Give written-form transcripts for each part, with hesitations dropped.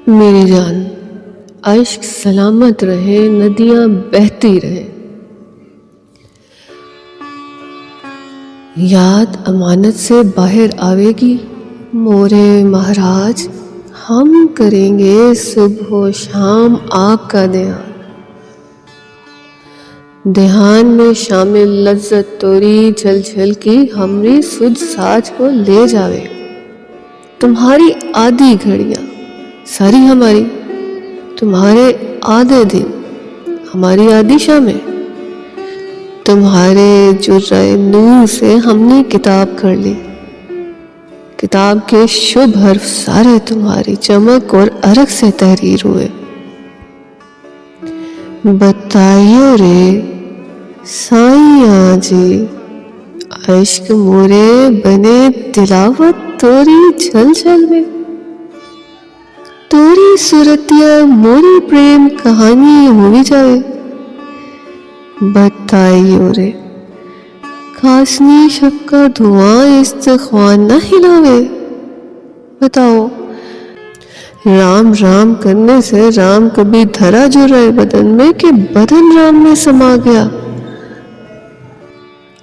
मेरी जान, इश्क सलामत रहे, नदियां बहती रहे। याद अमानत से बाहर आवेगी मोरे महाराज, हम करेंगे सुबह शाम आपका ध्यान। ध्यान में शामिल लज्जत तोरी झल झल की हमरी सुध साज को ले जावे। तुम्हारी आधी घड़ियां सारी हमारी, तुम्हारे आधे दिन हमारी आधी शामें। तुम्हारे जुर्राए नूर से हमने किताब कर ली, किताब के शुभ हर्फ सारे तुम्हारी चमक और अरग से तहरीर हुए। बताइयो रे साईं जी, इश्क मोरे बने तिलावत तोरी झल झल में। तोरी सूरतिया मोरी प्रेम कहानी होनी जाए। बताइयो रे खासनी शब का धुआं इस्तख्वान न हिलावे। बताओ राम राम करने से राम कभी धरा जो रहे बदन में कि बदन राम में समा गया।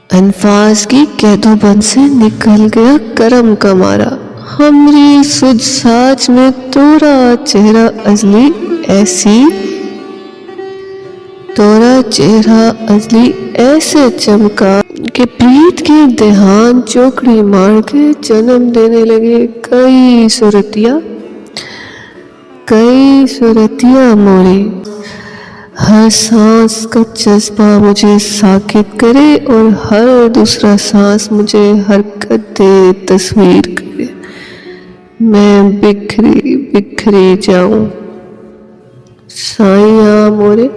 अनफाज की कैदोबंद से निकल गया करम का मारा। हमरी सुध साज में तोरा चेहरा अजली ऐसी, तोरा चेहरा अजली ऐसे चमका कि प्रीत के देहान चौकड़ी मार के जन्म देने लगे कई सूरतियां मोरी। हर सांस का जज्बा मुझे साकित करे और हर दूसरा सांस मुझे हरकत दे तस्वीर करे। मैं बिखरी बिखरी जाऊं साईं मोरे।